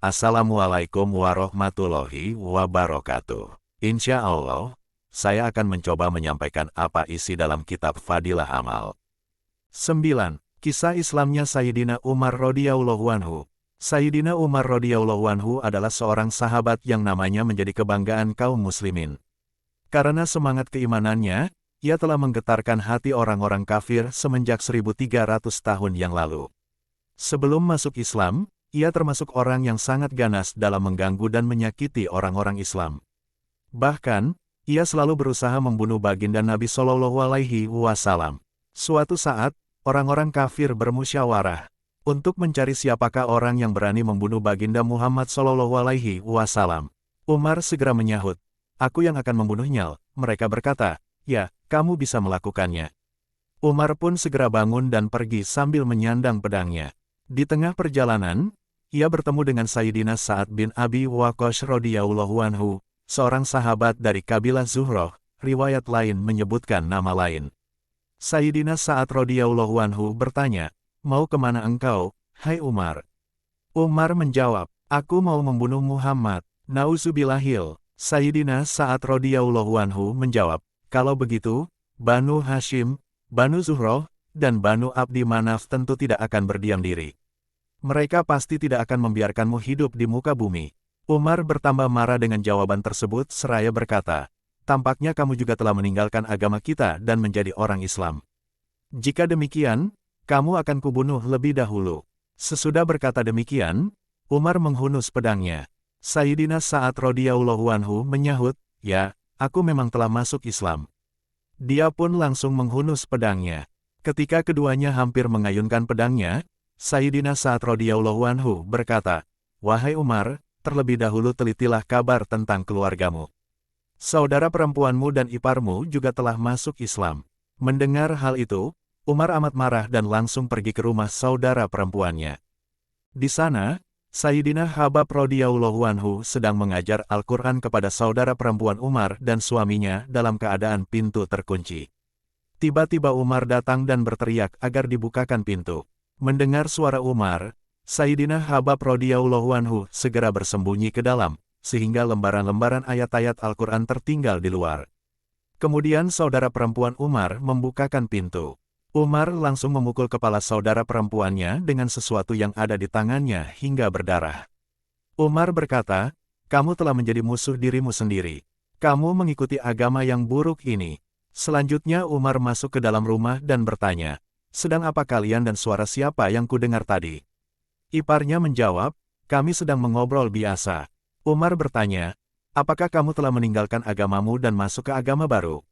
Assalamualaikum warahmatullahi wabarakatuh. Insya Allah, saya akan mencoba menyampaikan apa isi dalam kitab Fadilah Amal. 9. Kisah Islamnya Sayyidina Umar radhiyallahu anhu. Sayyidina Umar radhiyallahu anhu adalah seorang sahabat yang namanya menjadi kebanggaan kaum muslimin. Karena semangat keimanannya, ia telah menggetarkan hati orang-orang kafir semenjak 1300 tahun yang lalu. Sebelum masuk Islam, ia termasuk orang yang sangat ganas dalam mengganggu dan menyakiti orang-orang Islam. Bahkan, ia selalu berusaha membunuh baginda Nabi Shallallahu Alaihi Wasallam. Suatu saat, orang-orang kafir bermusyawarah untuk mencari siapakah orang yang berani membunuh baginda Muhammad Shallallahu Alaihi Wasallam. Umar segera menyahut, "Aku yang akan membunuhnya." Mereka berkata, "Ya, kamu bisa melakukannya." Umar pun segera bangun dan pergi sambil menyandang pedangnya. Di tengah perjalanan, ia bertemu dengan Sayyidina Sa'ad bin Abi Waqqas radhiyallahu anhu, seorang sahabat dari kabilah Zuhroh. Riwayat lain menyebutkan nama lain. Sayyidina Sa'ad radhiyallahu anhu bertanya, "Mau kemana engkau, hai Umar?" Umar menjawab, "Aku mau membunuh Muhammad." Nauzubillahil. Sayyidina Sa'ad radhiyallahu anhu menjawab, "Kalau begitu, Banu Hashim, Banu Zuhroh, dan Banu Abdi Manaf tentu tidak akan berdiam diri. Mereka pasti tidak akan membiarkanmu hidup di muka bumi." Umar bertambah marah dengan jawaban tersebut seraya berkata, "Tampaknya kamu juga telah meninggalkan agama kita dan menjadi orang Islam. Jika demikian, kamu akan kubunuh lebih dahulu." Sesudah berkata demikian, Umar menghunus pedangnya. Sayyidina Sa'ad radhiyallahu anhu menyahut, "Ya, aku memang telah masuk Islam." Dia pun langsung menghunus pedangnya. Ketika keduanya hampir mengayunkan pedangnya, Sayyidina Sa'ad radhiyallahu anhu berkata, "Wahai Umar, terlebih dahulu telitilah kabar tentang keluargamu. Saudara perempuanmu dan iparmu juga telah masuk Islam." Mendengar hal itu, Umar amat marah dan langsung pergi ke rumah saudara perempuannya. Di sana, Sayyidina Habab radhiyallahu anhu sedang mengajar Al-Quran kepada saudara perempuan Umar dan suaminya dalam keadaan pintu terkunci. Tiba-tiba Umar datang dan berteriak agar dibukakan pintu. Mendengar suara Umar, Sayyidina Habab radhiyallahu anhu segera bersembunyi ke dalam, sehingga lembaran-lembaran ayat-ayat Al-Quran tertinggal di luar. Kemudian saudara perempuan Umar membukakan pintu. Umar langsung memukul kepala saudara perempuannya dengan sesuatu yang ada di tangannya hingga berdarah. Umar berkata, "Kamu telah menjadi musuh dirimu sendiri. Kamu mengikuti agama yang buruk ini." Selanjutnya Umar masuk ke dalam rumah dan bertanya, "Sedang apa kalian dan suara siapa yang kudengar tadi?" Iparnya menjawab, "Kami sedang mengobrol biasa." Umar bertanya, "Apakah kamu telah meninggalkan agamamu dan masuk ke agama baru?"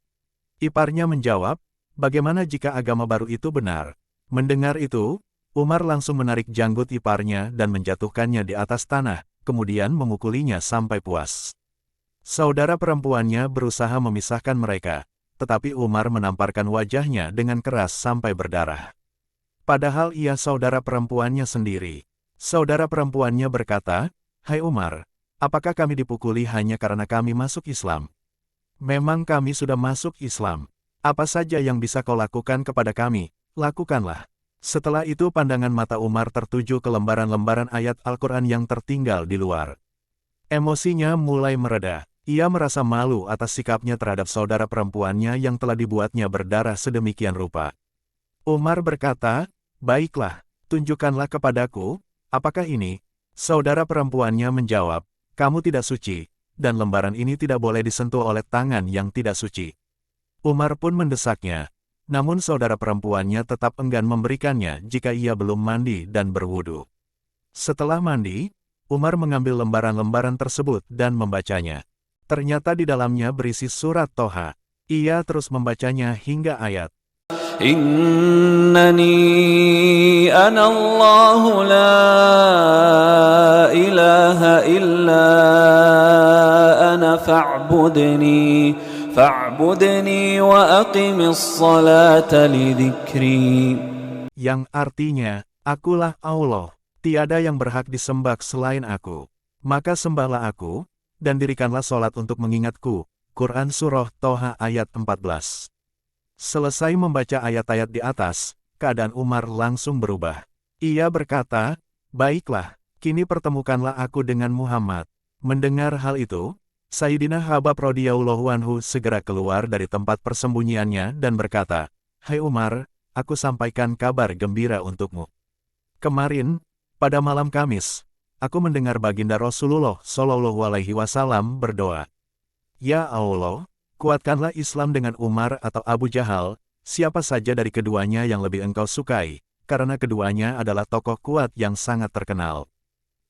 Iparnya menjawab, "Bagaimana jika agama baru itu benar?" Mendengar itu, Umar langsung menarik janggut iparnya dan menjatuhkannya di atas tanah, kemudian memukulinya sampai puas. Saudara perempuannya berusaha memisahkan mereka, tetapi Umar menamparkan wajahnya dengan keras sampai berdarah. Padahal ia saudara perempuannya sendiri. Saudara perempuannya berkata, "Hai Umar, apakah kami dipukuli hanya karena kami masuk Islam? Memang kami sudah masuk Islam. Apa saja yang bisa kau lakukan kepada kami, lakukanlah." Setelah itu pandangan mata Umar tertuju ke lembaran-lembaran ayat Al-Quran yang tertinggal di luar. Emosinya mulai mereda. Ia merasa malu atas sikapnya terhadap saudara perempuannya yang telah dibuatnya berdarah sedemikian rupa. Umar berkata, "Baiklah, tunjukkanlah kepadaku, apakah ini?" Saudara perempuannya menjawab, "Kamu tidak suci, dan lembaran ini tidak boleh disentuh oleh tangan yang tidak suci." Umar pun mendesaknya, namun saudara perempuannya tetap enggan memberikannya jika ia belum mandi dan berwudu. Setelah mandi, Umar mengambil lembaran-lembaran tersebut dan membacanya. Ternyata di dalamnya berisi surat Toha. Ia terus membacanya hingga ayat, "Innani ana Allahu la ilaha illa ana fa'budni wa aqimis salata li dzikri." Yang artinya, "Akulah Allah, tiada yang berhak disembah selain aku. Maka sembahlah aku, dan dirikanlah sholat untuk mengingatku." Quran Surah Toha ayat 14. Selesai membaca ayat-ayat di atas, keadaan Umar langsung berubah. Ia berkata, "Baiklah, Kini pertemukanlah aku dengan Muhammad. Mendengar hal itu, Sayyidina Habab radhiyallahu anhu segera keluar dari tempat persembunyiannya dan berkata, "Hai Umar, aku sampaikan kabar gembira untukmu. Kemarin, pada malam Kamis, aku mendengar baginda Rasulullah Shallallahu Alaihi Wasallam berdoa, 'Ya Allah, kuatkanlah Islam dengan Umar atau Abu Jahal, siapa saja dari keduanya yang lebih engkau sukai, karena keduanya adalah tokoh kuat yang sangat terkenal.'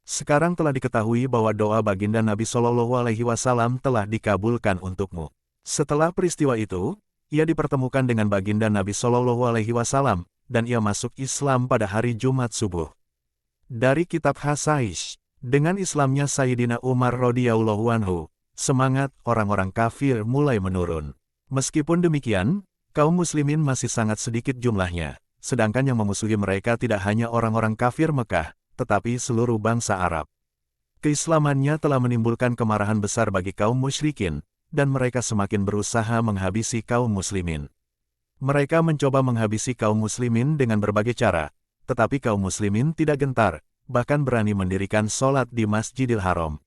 Sekarang telah diketahui bahwa doa baginda Nabi Shallallahu Alaihi Wasallam telah dikabulkan untukmu." Setelah peristiwa itu, ia dipertemukan dengan baginda Nabi Shallallahu Alaihi Wasallam, dan ia masuk Islam pada hari Jumat subuh. Dari kitab Hasaish, dengan Islamnya Sayyidina Umar radhiyallahu anhu, semangat orang-orang kafir mulai menurun. Meskipun demikian, kaum muslimin masih sangat sedikit jumlahnya, sedangkan yang memusuhi mereka tidak hanya orang-orang kafir Mekah, tetapi seluruh bangsa Arab. Keislamannya telah menimbulkan kemarahan besar bagi kaum musyrikin, dan mereka semakin berusaha menghabisi kaum muslimin. Mereka mencoba menghabisi kaum muslimin dengan berbagai cara, tetapi kaum muslimin tidak gentar, bahkan berani mendirikan sholat di Masjidil Haram.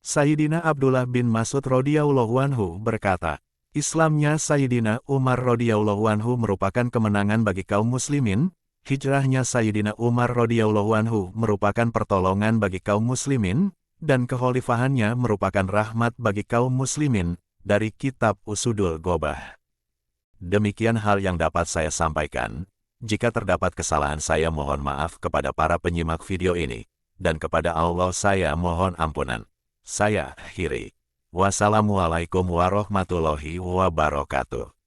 Sayyidina Abdullah bin Mas'ud radhiyallahu anhu berkata, Islamnya Sayyidina Umar radhiyallahu anhu merupakan kemenangan bagi kaum muslimin, hijrahnya Sayyidina Umar radhiyallahu anhu merupakan pertolongan bagi kaum muslimin, dan kekhalifahannya merupakan rahmat bagi kaum muslimin, dari kitab Usudul Ghobah. Demikian hal yang dapat saya sampaikan. Jika terdapat kesalahan saya mohon maaf kepada para penyimak video ini, dan kepada Allah saya mohon ampunan. Saya akhiri. Wassalamualaikum warahmatullahi wabarakatuh.